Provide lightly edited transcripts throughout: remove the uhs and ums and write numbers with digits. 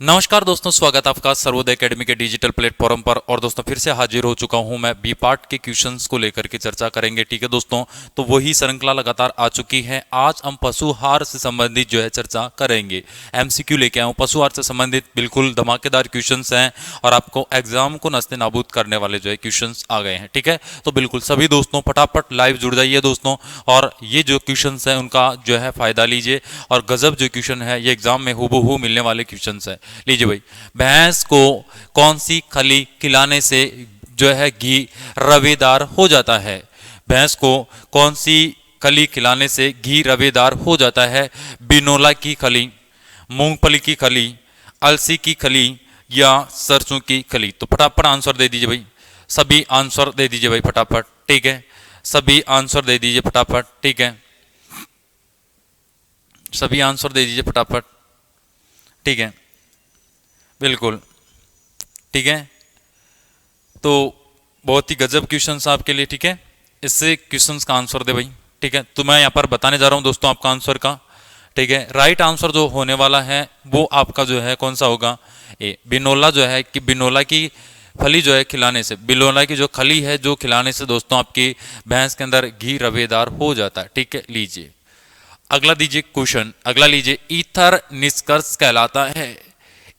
नमस्कार दोस्तों, स्वागत है आपका सर्वोदय एकेडमी के डिजिटल प्लेटफॉर्म पर। और दोस्तों फिर से हाजिर हो चुका हूं मैं बी पार्ट के क्वेश्चंस को लेकर के चर्चा करेंगे। ठीक है दोस्तों, तो वही श्रृंखला लगातार आ चुकी है। आज हम पशुहार से संबंधित जो है चर्चा करेंगे। एमसीक्यू लेके आया हूं, पशुहार से संबंधित बिल्कुल धमाकेदार क्वेश्चंस हैं और आपको एग्जाम को नस्ते नाबूद करने वाले जो है क्वेश्चंस आ गए हैं। ठीक है, तो बिल्कुल सभी दोस्तों फटाफट लाइव जुड़ जाइए दोस्तों, और ये जो क्वेश्चंस हैं उनका जो है फायदा लीजिए। और गजब जो क्वेश्चन है ये एग्जाम में हूबहू मिलने वाले क्वेश्चंस है। लीजिए भाई, भैंस को कौन सी खली खिलाने से जो है घी रवेदार हो जाता है? भैंस को कौन सी खली खिलाने से घी रवेदार हो जाता है? बिनोला की खली, मूंगफली की खली, अलसी की खली या सरसों की खली? तो फटाफट आंसर दे दीजिए भाई, सभी आंसर दे दीजिए भाई फटाफट। ठीक है, सभी आंसर दे दीजिए फटाफट। ठीक है, सभी आंसर दे दीजिए फटाफट। ठीक है, बिल्कुल ठीक है। तो बहुत ही गजब क्वेश्चंस आपके लिए। ठीक है, इससे क्वेश्चंस का आंसर दे भाई। ठीक है, तो मैं यहाँ पर बताने जा रहा हूँ दोस्तों आपका आंसर का। ठीक है, राइट आंसर जो होने वाला है वो आपका जो है कौन सा होगा? ए, बिनोला जो है कि बिनोला की फली जो है खिलाने से, बिनोला की जो खली है जो खिलाने से दोस्तों आपकी भैंस के अंदर घी रवेदार हो जाता है। ठीक है, लीजिए अगला दीजिए क्वेश्चन। अगला लीजिए, ईथर निष्कर्ष कहलाता है।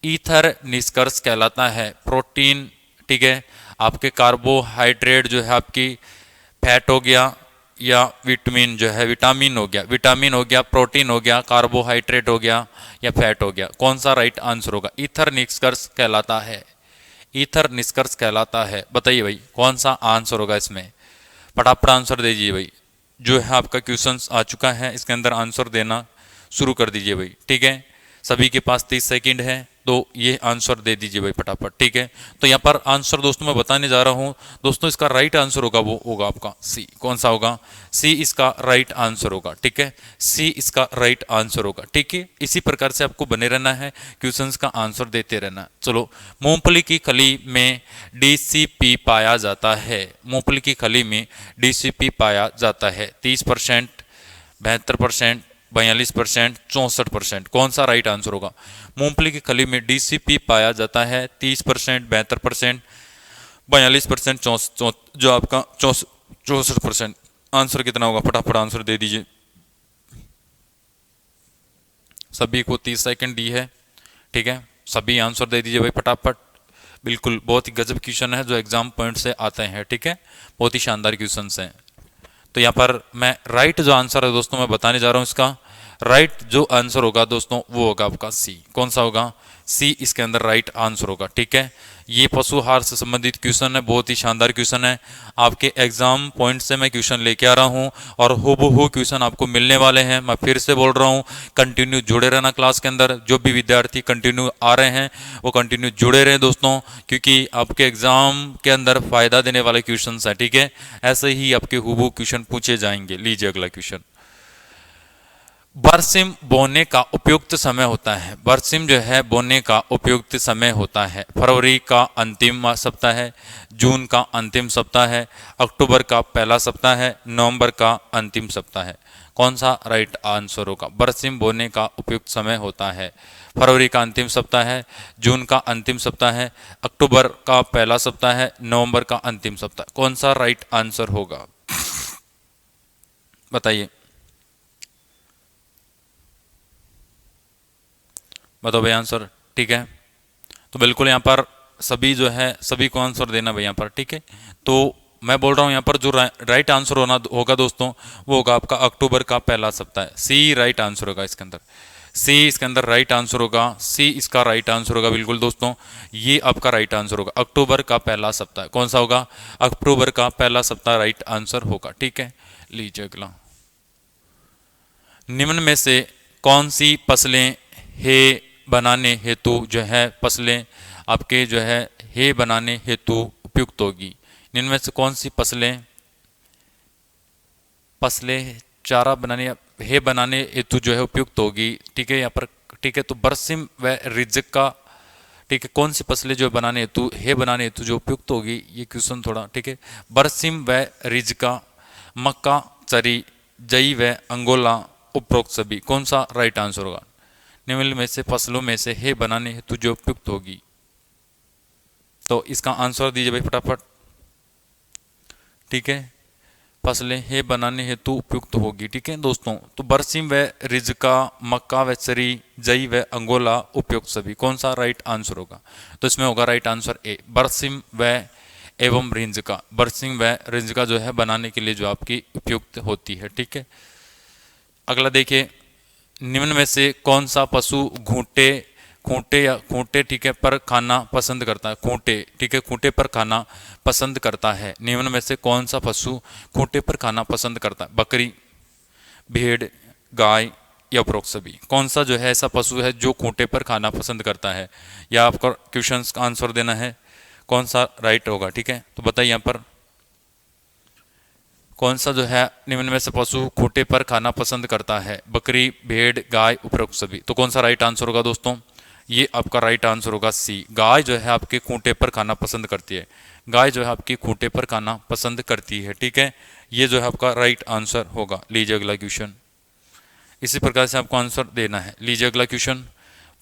ईथर निष्कर्ष कहलाता है प्रोटीन, ठीक है, आपके कार्बोहाइड्रेट जो है आपकी फैट हो गया, या विटामिन जो है विटामिन हो गया, विटामिन हो गया, प्रोटीन हो गया, कार्बोहाइड्रेट हो गया या फैट हो गया? कौन सा राइट आंसर होगा? ईथर निष्कर्ष कहलाता है, ईथर निष्कर्ष कहलाता है। बताइए भाई कौन सा आंसर होगा इसमें? फटाफट आंसर दे दीजिए भाई। जो है आपका क्वेश्चन आ चुका है, इसके अंदर आंसर देना शुरू कर दीजिए भाई। ठीक है, सभी के पास 30 सेकंड है, तो ये आंसर दे दीजिए भाई फटाफट। ठीक है, तो यहाँ पर आंसर दोस्तों मैं बताने जा रहा हूँ दोस्तों, इसका राइट आंसर होगा वो होगा आपका सी। कौन सा होगा? सी इसका राइट आंसर होगा। ठीक है, सी इसका राइट आंसर होगा। ठीक है, इसी प्रकार से आपको बने रहना है, क्वेश्चंस का आंसर देते रहना। चलो, मूंगफली की खली में डीसीपी पाया जाता है। मूंगफली की खली में डीसीपी पाया जाता है 30%, 72%, 42%, 64%। कौन सा राइट आंसर होगा? मूंगफली की खली में डीसीपी पाया जाता है 30%, 72%, 42%, जो आपका 64%। आंसर कितना होगा? फटाफट आंसर दे दीजिए। सभी को 30 सेकंड दी है। ठीक है, सभी आंसर दे दीजिए भाई फटाफट। बिल्कुल बहुत ही गजब क्वेश्चन है जो एग्जाम पॉइंट से आते हैं। ठीक है, बहुत ही शानदार क्वेश्चन हैं। तो यहाँ पर मैं राइट जो आंसर है दोस्तों मैं बताने जा रहा हूँ, इसका राइट जो आंसर होगा दोस्तों वो होगा आपका सी। कौन सा होगा? सी इसके अंदर राइट आंसर होगा। ठीक है, ये पशुहार से संबंधित क्वेश्चन है, बहुत ही शानदार क्वेश्चन है। आपके एग्जाम पॉइंट से मैं क्वेश्चन लेके आ रहा हूँ और हूबहू क्वेश्चन आपको मिलने वाले हैं। मैं फिर से बोल रहा हूँ, कंटिन्यू जुड़े रहना क्लास के अंदर। जो भी विद्यार्थी कंटिन्यू आ रहे हैं वो कंटिन्यू जुड़े रहे दोस्तों, क्योंकि आपके एग्जाम के अंदर फायदा देने वाले क्वेश्चन है। ठीक है, ऐसे ही आपके हूबहू क्वेश्चन पूछे जाएंगे। लीजिए अगला क्वेश्चन। बरसिम बोने का उपयुक्त समय होता है। बरसिम जो है बोने का उपयुक्त समय होता है फरवरी का अंतिम सप्ताह है, जून का अंतिम सप्ताह है, अक्टूबर का पहला सप्ताह है, नवंबर का अंतिम सप्ताह है? कौन सा राइट आंसर होगा? बरसिम बोने का उपयुक्त समय होता है फरवरी का अंतिम सप्ताह है, जून का अंतिम सप्ताह है, अक्टूबर का पहला सप्ताह है, नवंबर का अंतिम सप्ताह? कौन सा राइट आंसर होगा? बताइए, बताओ भाई आंसर। ठीक है, तो बिल्कुल यहाँ पर सभी जो है सभी को आंसर देना भाई यहाँ पर। ठीक है, तो मैं बोल रहा हूँ यहाँ पर जो राइट आंसर होगा दोस्तों वो होगा आपका अक्टूबर का पहला सप्ताह है। सी राइट आंसर होगा इसके अंदर, सी इसके अंदर राइट आंसर होगा, सी इसका राइट आंसर होगा। बिल्कुल दोस्तों, ये आपका राइट आंसर होगा, अक्टूबर का पहला सप्ताह। कौन सा होगा? अक्टूबर का पहला सप्ताह राइट आंसर होगा। ठीक है, लीजिए अगला। निम्न में से कौन सी फसलें हे बनाने हेतु जो है फसलें आपके जो है हे बनाने हेतु उपयुक्त होगी? इनमें से कौन सी फसलें फसलें चारा बनाने हे बनाने हेतु जो है उपयुक्त होगी? ठीक है, यहाँ पर ठीक है, तो बरसिम व रिज्क का, ठीक है, कौन सी फसलें जो बनाने हेतु हे बनाने हेतु जो उपयुक्त होगी? ये क्वेश्चन थोड़ा ठीक है। बरसिम व रिज्का, मक्का, चरी, जई व अंगोला, उपरोक्त सभी? कौन सा राइट आंसर होगा? निम्न में से फसलों में से हे बनाने हेतु जो उपयुक्त होगी। तो इसका आंसर दीजिए भाई फटाफट। ठीक है, फसलें हे बनाने हेतु उपयुक्त होगी। ठीक है दोस्तों, तो बरसिम व रिजका, मक्का व चरी, जई व अंगोला उपयुक्त सभी, कौन सा राइट आंसर होगा? तो इसमें होगा राइट आंसर ए, बरसिम व एवं रिंजका। बरसिम व रिंजका जो है बनाने के लिए जो आपकी उपयुक्त होती है। ठीक है, अगला देखिए, निम्न में से कौन सा पशु घूंटे खूंटे या खूंटे ठीक है पर खाना पसंद करता है? खूंटे ठीक है, खूंटे पर खाना पसंद करता है। निम्न में से कौन सा पशु खूंटे पर खाना पसंद करता है? बकरी, भेड़, गाय या उपरोक्त सभी? कौन सा जो है ऐसा पशु है जो खूंटे पर खाना पसंद करता है? या आपका क्वेश्चन का आंसर देना है कौन सा राइट होगा। ठीक है, तो बताइए यहाँ पर कौन सा जो है निम्न में से पशु खूंटे पर खाना पसंद करता है? बकरी, भेड़, गाय, उपरोक्त सभी? तो कौन सा राइट आंसर होगा दोस्तों? ये आपका राइट आंसर होगा सी, गाय जो है आपके खूंटे पर खाना पसंद करती है। गाय जो है आपकी खूंटे पर खाना पसंद करती है। ठीक है, ये जो है आपका राइट आंसर होगा। लीजिए अगला क्वेश्चन, इसी प्रकार से आपको आंसर देना है। लीजिए अगला क्वेश्चन,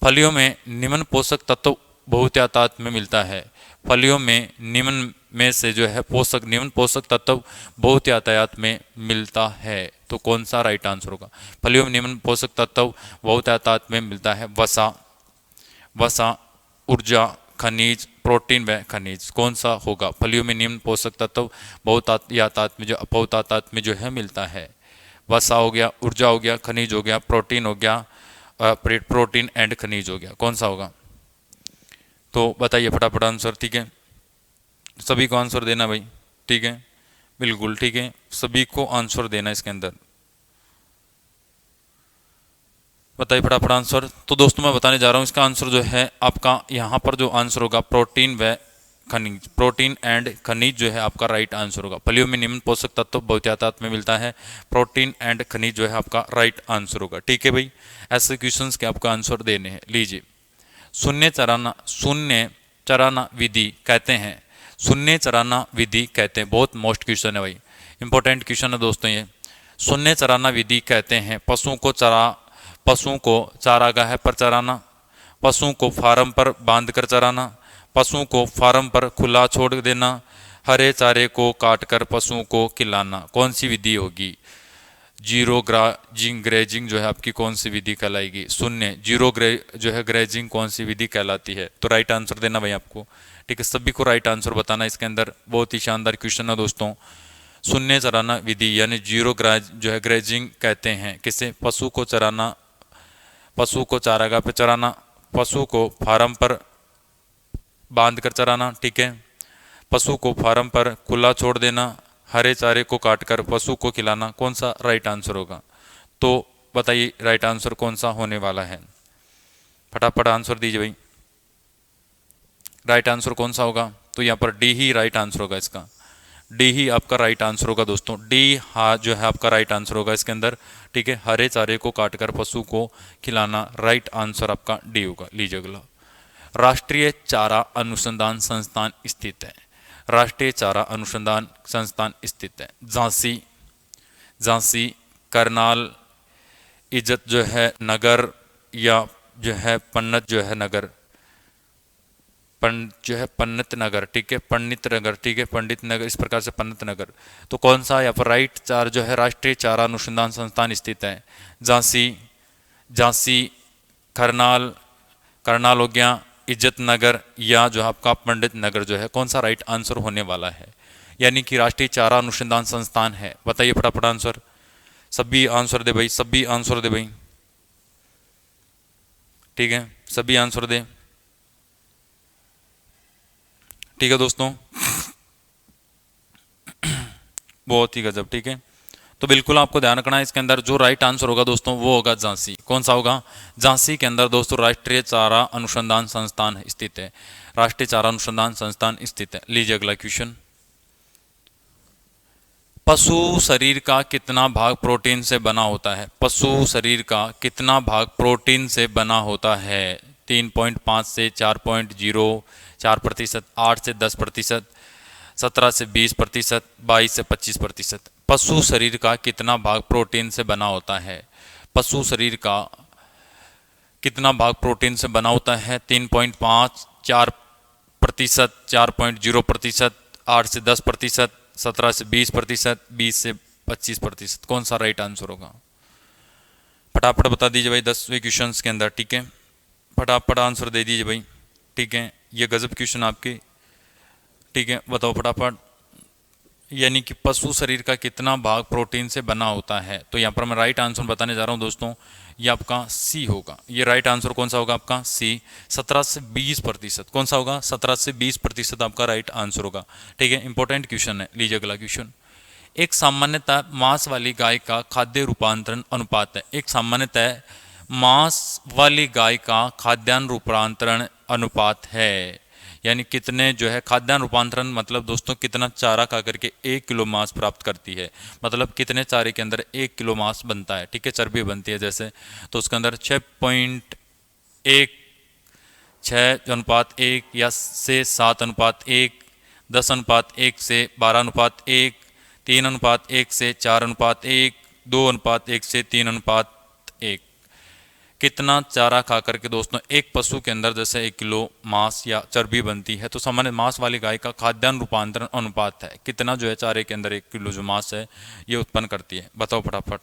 फलियों में निम्न पोषक तत्व बहुतायत में मिलता है। फलियों में निम्न में से जो है निम्न पोषक तत्व बहुतायत में मिलता है। तो कौन सा राइट आंसर होगा? फलियों में निम्न पोषक तत्व बहुतायत में मिलता है। वसा, ऊर्जा, खनिज, प्रोटीन व खनिज, कौन सा होगा? फलियों में निम्न पोषक तत्व बहुतायत में जो है मिलता है। वसा हो गया, ऊर्जा हो गया, खनिज हो गया, प्रोटीन हो गया, प्रोटीन एंड खनिज हो गया, कौन सा होगा? तो बताइए फटाफट आंसर। ठीक है, सभी को आंसर देना भाई। ठीक है, बिल्कुल ठीक है, सभी को आंसर देना इसके अंदर। बताइए फटाफट आंसर। तो दोस्तों मैं बताने जा रहा हूँ इसका आंसर जो है आपका यहाँ पर जो आंसर होगा प्रोटीन व खनिज, प्रोटीन एंड खनिज जो है आपका राइट आंसर होगा। फलियों में निम्न पोषक तत्व बहुतायत में मिलता है, प्रोटीन एंड खनिज जो है आपका राइट आंसर होगा। ठीक है भाई, ऐसे क्वेश्चंस के आपका आंसर देने हैं। लीजिए, शून्य चराना विधि कहते हैं। शून्य चराना विधि कहते हैं, बहुत मोस्ट क्वेश्चन है भाई, इंपॉर्टेंट क्वेश्चन है दोस्तों ये। शून्य चराना विधि कहते हैं पशुओं को चारागाह पर चराना, पशुओं को फार्म पर बांधकर चराना, पशुओं को फार्म पर खुला छोड़ देना, हरे चारे को काटकर पशुओं को खिलाना, कौन सी विधि होगी? जीरो ग्रेजिंग जो है आपकी कौन सी विधि कहलाएगी? शून्य जो है ग्रेजिंग कौन सी विधि कहलाती है? तो राइट आंसर देना भाई आपको। ठीक है, सभी को राइट आंसर बताना इसके अंदर। बहुत ही शानदार क्वेश्चन है दोस्तों। शून्य चराना विधि यानी जीरो जो है ग्रेजिंग कहते हैं किसे? पशु को चराना, पशु को चारागाह पे चराना, पशु को फार्म पर बांध कर चराना, ठीक है, पशु को फार्म पर खुला छोड़ देना, हरे चारे को काटकर पशु को खिलाना, कौन सा राइट आंसर होगा? तो बताइए राइट आंसर कौन सा होने वाला है? फटाफट आंसर दीजिए भाई, राइट आंसर कौन सा होगा? तो यहाँ पर डी ही राइट आंसर होगा इसका। डी ही आपका राइट आंसर होगा दोस्तों। डी जो है आपका राइट आंसर होगा इसके अंदर। ठीक है, हरे चारे को काटकर पशु को खिलाना, राइट आंसर आपका डी होगा। लीजिए अगला, राष्ट्रीय चारा अनुसंधान संस्थान स्थित है। राष्ट्रीय चारा अनुसंधान संस्थान स्थित है झांसी, करनाल, इज्जत जो है नगर, या जो है पन्नत जो है नगर, जो है पंडित नगर, ठीक है, पंडित नगर, ठीक है, पंडित नगर, इस प्रकार से पंडित नगर। तो कौन सा यहाँ पर राइट चार जो है राष्ट्रीय चारा अनुसंधान संस्थान स्थित है? झांसी, करनाल हो गया, इज्जत नगर, या जो आपका पंडित नगर जो है, कौन सा राइट आंसर होने वाला है? यानी कि राष्ट्रीय चारा अनुसंधान संस्थान है। बताइए फटाफट आंसर। सभी आंसर दे भाई, सभी आंसर दे भाई। ठीक है, सभी आंसर दे। ठीक है दोस्तों, बहुत ही गजब। ठीक है, तो बिल्कुल आपको ध्यान रखना है इसके अंदर जो राइट आंसर होगा दोस्तों वो होगा झांसी। कौन सा होगा? झांसी के अंदर दोस्तों राष्ट्रीय चारा अनुसंधान संस्थान स्थित है। राष्ट्रीय चारा अनुसंधान संस्थान स्थित है। लीजिए अगला क्वेश्चन, पशु शरीर का कितना भाग प्रोटीन से बना होता है? पशु शरीर का कितना भाग प्रोटीन से बना होता है? 3.5 से 4.04%, 8 से 10%, 17 से 20%, 22 से 25%। पशु शरीर का कितना भाग प्रोटीन से बना होता है? पशु शरीर का कितना भाग प्रोटीन से बना होता है? 3.5, 4%, 4.0%, 8 से 10%, 17 से 20%, 20 से 25%। कौन सा राइट आंसर होगा? फटाफट बता दीजिए भाई 10वें क्वेश्चन के अंदर, ठीक है, फटाफट आंसर दे दीजिए भाई, ठीक है। ये गजब क्वेश्चन आपके, ठीक है, बताओ फटाफट। यानी कि पशु शरीर का कितना भाग प्रोटीन से बना होता है? तो यहाँ पर मैं राइट आंसर बताने जा रहा हूँ दोस्तों, ये आपका सी होगा। ये राइट आंसर कौन सा होगा आपका? सी, 17 से 20%। कौन सा होगा? 17 से 20% आपका राइट आंसर होगा, ठीक है। इंपॉर्टेंट क्वेश्चन है, लीजिए अगला क्वेश्चन। एक सामान्यतः मांस वाली गाय का खाद्य रूपांतरण अनुपात है। एक सामान्यतः मांस वाली गाय का खाद्यान्न रूपांतरण अनुपात है, यानी कितने जो है खाद्यान्न रूपांतरण, मतलब दोस्तों कितना चारा खा करके 1 किलो मांस प्राप्त करती है, मतलब कितने चारे के अंदर 1 किलो मांस बनता है, ठीक है, चर्बी बनती है जैसे, तो उसके अंदर 6.1, 6:1 या से 7:1, 10:1 से 12:1, 3:1 से 4:1, 2:1 से 3:1। कितना चारा खा करके दोस्तों एक पशु के अंदर जैसे 1 किलो मांस या चर्बी बनती है, तो सामान्य मांस वाली गाय का खाद्यान्न रूपांतरण अनुपात है, कितना जो है चारे के अंदर 1 किलो जो मांस है ये उत्पन्न करती है। बताओ फटाफट,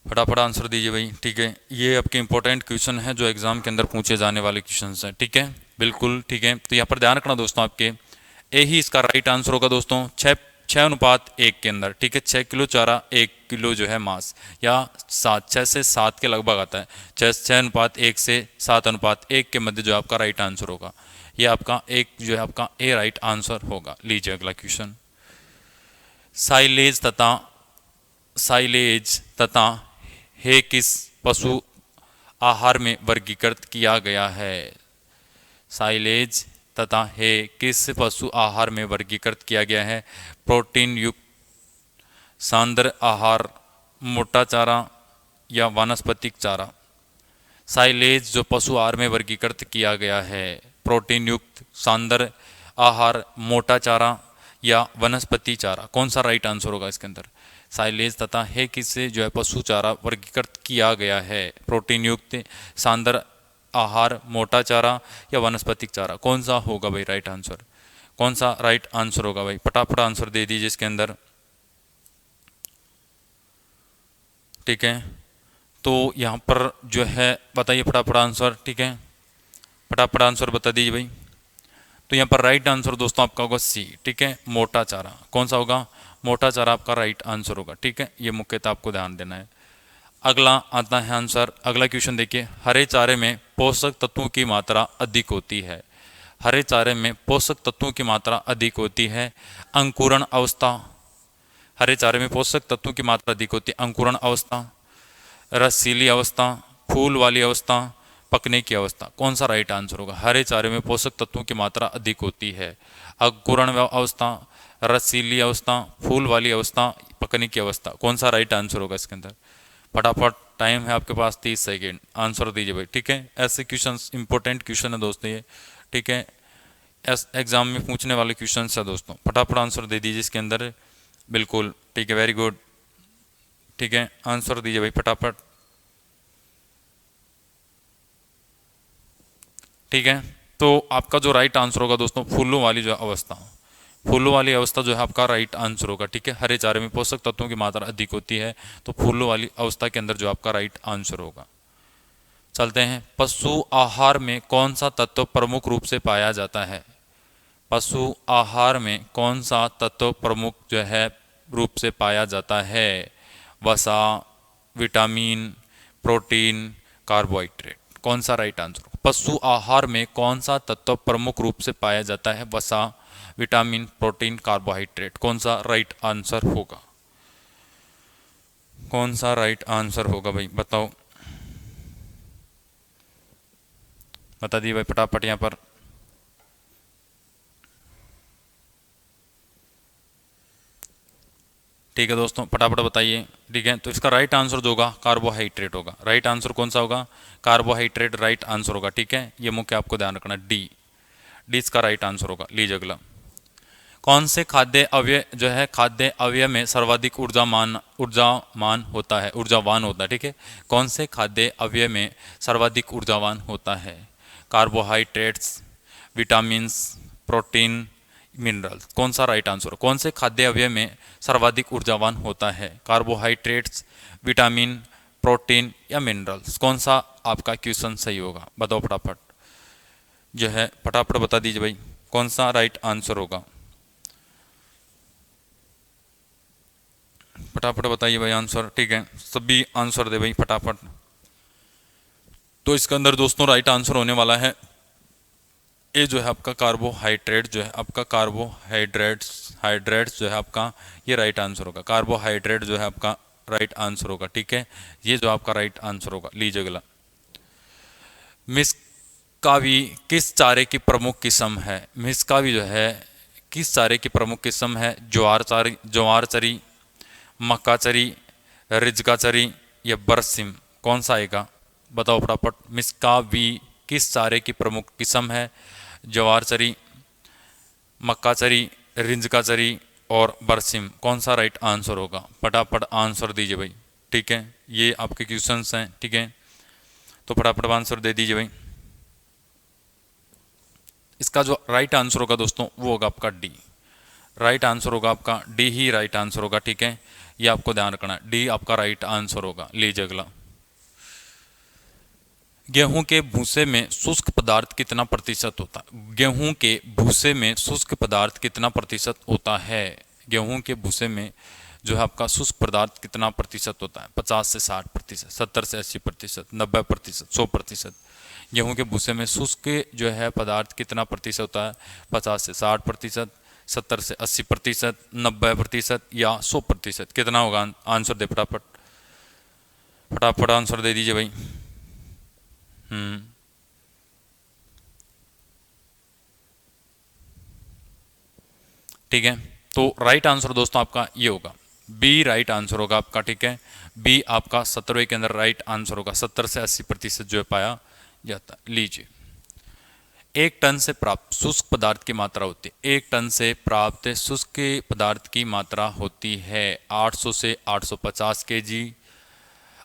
फटाफट आंसर दीजिए भाई, ठीक है। ये आपके इंपॉर्टेंट क्वेश्चन है जो एग्जाम के अंदर पूछे जाने वाले क्वेश्चन हैं, ठीक है, बिल्कुल, ठीक है। तो यहाँ पर ध्यान रखना दोस्तों, आपके ए ही इसका राइट आंसर होगा दोस्तों, 6:1 के अंदर, ठीक है। 6 किलो चारा 1 किलो जो है मांस, या 6 से 7 के लगभग आता है, 6:1 से 7:1 के मध्य जो आपका राइट आंसर होगा, ये आपका एक जो है आपका ए राइट आंसर होगा। लीजिए अगला क्वेश्चन। साइलेज तथा हे किस पशु आहार में वर्गीकृत किया गया है? साइलेज तथा हे किस पशु आहार में वर्गीकृत किया गया है? प्रोटीन युक्त सांद्र आहार, मोटा चारा या वानस्पतिक चारा? साइलेज जो पशु आहार में वर्गीकृत किया गया है, प्रोटीन युक्त सांद्र आहार, मोटा चारा या वनस्पति चारा, कौन सा राइट आंसर होगा इसके अंदर? साइलेज तथा है किससे जो है पशु चारा वर्गीकृत किया गया है? प्रोटीन युक्त सांद्र आहार, मोटा चारा या वनस्पतिक चारा, कौन सा होगा भाई राइट आंसर? कौन सा राइट आंसर होगा भाई? फटाफट आंसर दे दीजिए इसके अंदर, ठीक है। तो यहाँ पर जो है बताइए फटाफट आंसर, ठीक है, फटाफट आंसर बता दीजिए भाई। तो यहाँ पर राइट आंसर दोस्तों आपका होगा सी, ठीक है, मोटा चारा। कौन सा होगा? मोटा चारा आपका राइट आंसर होगा, ठीक है। ये मुख्यतः आपको ध्यान देना है। अगला आता है आंसर, अगला क्वेश्चन देखिए। हरे चारे में पोषक तत्वों की मात्रा अधिक होती है। हरे चारे में पोषक तत्वों की मात्रा अधिक होती है। अंकुरण अवस्था, हरे चारे में पोषक तत्वों की मात्रा अधिक होती है। अंकुरण अवस्था, रसीली अवस्था, फूल वाली अवस्था, पकने की अवस्था, कौन सा राइट आंसर होगा? हरे चारे में पोषक तत्वों की मात्रा अधिक होती है। अंकुरण अवस्था, रसीली अवस्था, फूल वाली अवस्था, पकने की अवस्था, कौन सा राइट आंसर होगा इसके अंदर? फटाफट, टाइम है आपके पास 30 सेकेंड, आंसर दीजिए भाई, ठीक है। ऐसे क्वेश्चन इंपॉर्टेंट क्वेश्चन है दोस्तों ये, ठीक है, एग्जाम में पूछने वाले क्वेश्चन है दोस्तों। फटाफट आंसर दे दीजिए इसके अंदर, बिल्कुल, ठीक है, वेरी गुड, ठीक है, आंसर दीजिए भाई फटाफट, ठीक है। तो आपका जो राइट आंसर होगा दोस्तों, फूलों वाली जो अवस्था, फूलों वाली अवस्था जो है आपका राइट आंसर होगा, ठीक है। हरे चारे में पोषक तत्वों की मात्रा अधिक होती है, तो फूलों वाली अवस्था के अंदर जो आपका राइट आंसर होगा। चलते हैं, पशु आहार में कौन सा तत्व प्रमुख रूप से पाया जाता है? पशु आहार में कौन सा तत्व प्रमुख जो है रूप से पाया जाता है? वसा, विटामिन, प्रोटीन, कार्बोहाइड्रेट, कौन सा राइट आंसर? पशु आहार में कौन सा तत्व प्रमुख रूप से पाया जाता है? वसा, विटामिन, प्रोटीन, कार्बोहाइड्रेट, कौन सा राइट आंसर होगा? कौन सा राइट आंसर होगा भाई, बताओ, बता दिए भाई फटाफट यहाँ पर। ठीक है दोस्तों, फटाफट बताइए, ठीक है। तो इसका राइट आंसर जो होगा कार्बोहाइड्रेट होगा। राइट आंसर कौन सा होगा? कार्बोहाइड्रेट राइट आंसर होगा, ठीक है। ये मुख्य आपको ध्यान रखना, डी, डी इसका राइट आंसर होगा। लीजिए अगला, कौन से खाद्य अवयव जो है खाद्य अवयव में सर्वाधिक ऊर्जावान होता है, ठीक है। कौन से खाद्य अवयव में सर्वाधिक ऊर्जावान होता है? Carbohydrates, vitamins, protein, minerals. कौन सा राइट आंसर? कौन से खाद्य अवयव में सर्वाधिक ऊर्जावान होता है? कार्बोहाइड्रेट्स, विटामिन, प्रोटीन या मिनरल्स। कौन सा आपका क्वेश्चन सही होगा? बताओ फटाफट, जो है फटाफट बता दीजिए भाई, कौन सा राइट आंसर होगा? फटाफट बताइए भाई आंसर, ठीक है। सभी आंसर दे भाई फटाफट। तो इसके अंदर दोस्तों राइट आंसर होने वाला है ये जो है आपका कार्बोहाइड्रेट, जो है आपका हाइड्रेट्स जो है आपका, ये राइट आंसर होगा। कार्बोहाइड्रेट जो है आपका राइट आंसर होगा, ठीक है। ये जो आपका राइट आंसर होगा। लीजिए अगला, मिसकावी किस चारे की प्रमुख किस्म है? मिसकावी जो है किस चारे की प्रमुख किस्म है? ज्वार चरी, मक्का चरी, रिजका चरी या बरसिम। कौन सा आएगा? बताओ फटाफट। मिसकावी किस चारे की प्रमुख किस्म है? ज्वार चरी, मक्का चरी, रिंजका चरी और बरसिम। कौन सा राइट आंसर होगा? फटाफट आंसर दीजिए भाई, ठीक है। ये आपके क्वेश्चंस हैं, ठीक है। तो फटाफट आंसर दे दीजिए भाई। इसका जो राइट आंसर होगा दोस्तों वो होगा आपका डी। राइट आंसर होगा आपका डी ही राइट आंसर होगा, ठीक है। ये आपको ध्यान रखना है, डी आपका राइट आंसर होगा। लीजिए अगला, गेहूं के भूसे में शुष्क पदार्थ कितना प्रतिशत होता है? गेहूं के भूसे में शुष्क पदार्थ कितना प्रतिशत होता है? गेहूं के भूसे में जो है आपका शुष्क पदार्थ कितना प्रतिशत होता है? 50 से 60%, 70 से 80%, 90%, 100%। गेहूं के भूसे में शुष्क जो है पदार्थ कितना प्रतिशत होता है? 50 से 60%, 70 से 80%, 90% या 100%। कितना होगा? आंसर दे फटाफट, फटाफट आंसर दे दीजिए भाई। ठीक है। तो राइट आंसर दोस्तों आपका ये होगा, बी राइट आंसर होगा आपका, ठीक है। बी आपका 17वें के अंदर राइट आंसर होगा। 70 से 80% जो है पाया जाता है। लीजिए, एक टन से प्राप्त शुष्क पदार्थ की मात्रा होती है। एक टन से प्राप्त शुष्क पदार्थ की मात्रा होती है 800 से 850 केजी,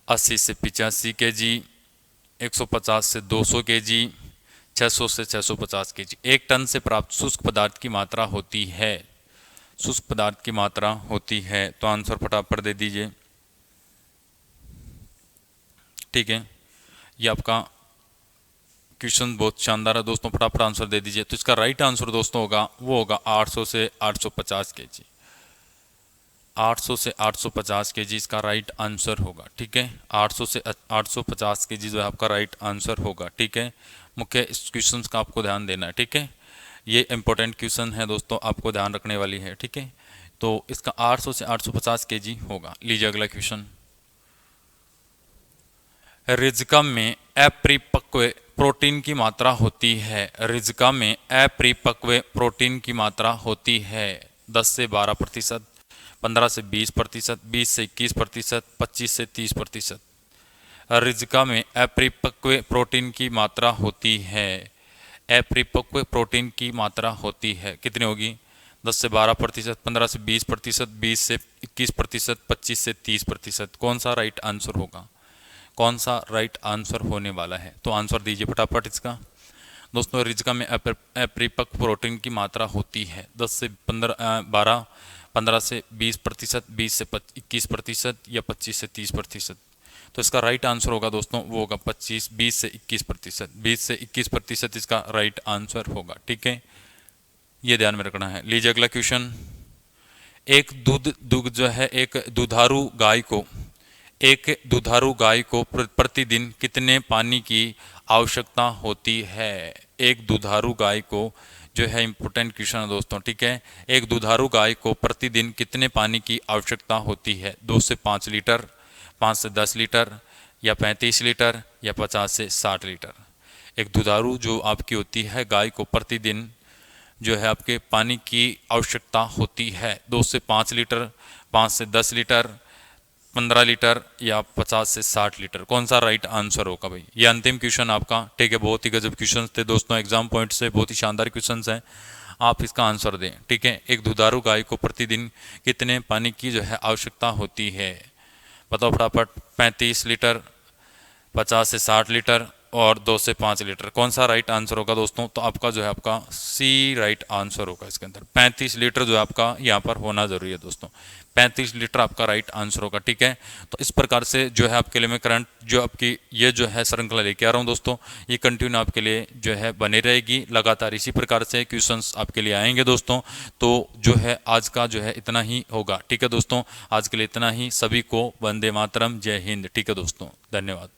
80 से 85 केजी, 150 से 200 केजी, 600 से 650 केजी। एक टन से प्राप्त शुष्क पदार्थ की मात्रा होती है, शुष्क पदार्थ की मात्रा होती है। तो आंसर फटाफट दे दीजिए, ठीक है। ये आपका क्वेश्चन बहुत शानदार है दोस्तों, फटाफट आंसर दे दीजिए। तो इसका राइट आंसर दोस्तों होगा वो होगा 800 से 850 केजी। 800 से 850 केजी इसका राइट आंसर होगा, ठीक है। 800 से 850 केजी जो है आपका राइट आंसर होगा, ठीक है। मुख्य इस क्वेश्चन का आपको ध्यान देना है, ठीक है। ये इंपॉर्टेंट क्वेश्चन है दोस्तों, आपको ध्यान रखने वाली है, ठीक है। तो इसका 800 से 850 केजी होगा। लीजिए अगला क्वेश्चन, रिज्का में अपरिपक्व प्रोटीन की मात्रा होती है। रिज्का में अपरिपक्व प्रोटीन की मात्रा होती है 10 से 12%, 15 से 20%, 20 से 21%, 25 से 30%। रिज्का में अपरिपक्व प्रोटीन की मात्रा होती है। अपरिपक्व प्रोटीन की मात्रा होती है कितनी होगी? 10 से 12%, 15 से 20%, 20 से 21%, 25 से 30%। कौन सा राइट आंसर होगा? कौन सा राइट आंसर होने वाला है? तो आंसर दीजिए फटाफट इसका। दोस्तों, रिज्का में अपरिपक्व प्रोटीन की मात्रा होती है 10 से 15 से 20%, 20 से 21% या 25 से 30%। तो इसका राइट आंसर होगा दोस्तों वो होगा 20 से 21%। 20 से 21% इसका राइट आंसर होगा, ठीक है। ये ध्यान में रखना है। लीजिए अगला क्वेश्चन, एक दूध जो है एक दुधारू गाय को प्रतिदिन कितने पानी की आवश्यकता होती है? एक दुधारू गाय को जो है इंपॉर्टेंट क्वेश्चन है दोस्तों, ठीक है। एक दुधारू गाय को प्रतिदिन कितने पानी की आवश्यकता होती है? 2 से 5 लीटर, 5 से 10 लीटर या 35 लीटर या 50 से 60 लीटर। एक दुधारू जो आपकी होती है गाय को प्रतिदिन जो है आपके पानी की आवश्यकता होती है 2 से 5 लीटर, 5 से 10 लीटर, 15 लीटर या 50 से 60 लीटर। कौन सा राइट आंसर होगा भाई? ये अंतिम क्वेश्चन आपका, ठीक है। बहुत ही गजब क्वेश्चन थे दोस्तों, एग्जाम पॉइंट से बहुत ही शानदार क्वेश्चन हैं। आप इसका आंसर दें। ठीक है, एक दुधारू गाय को प्रतिदिन कितने पानी की जो है आवश्यकता होती है? बताओ फटाफट। 35 लीटर, 50 से 60 लीटर और 2 से 5 लीटर। कौन सा राइट आंसर होगा दोस्तों? तो आपका जो है आपका सी राइट आंसर होगा इसके अंदर। 35 लीटर जो है आपका यहाँ पर होना जरूरी है दोस्तों। 35 लीटर आपका राइट आंसर होगा। ठीक है, तो इस प्रकार से जो है आपके लिए मैं करंट जो आपकी ये जो है श्रृंखला लेके आ रहा हूँ दोस्तों, ये कंटिन्यू आपके लिए जो है बनी रहेगी। लगातार इसी प्रकार से क्वेश्चंस आपके लिए आएंगे दोस्तों। तो जो है आज का जो है इतना ही होगा। ठीक है दोस्तों, आज के लिए इतना ही। सभी को वंदे मातरम, जय हिंद। ठीक है दोस्तों, धन्यवाद।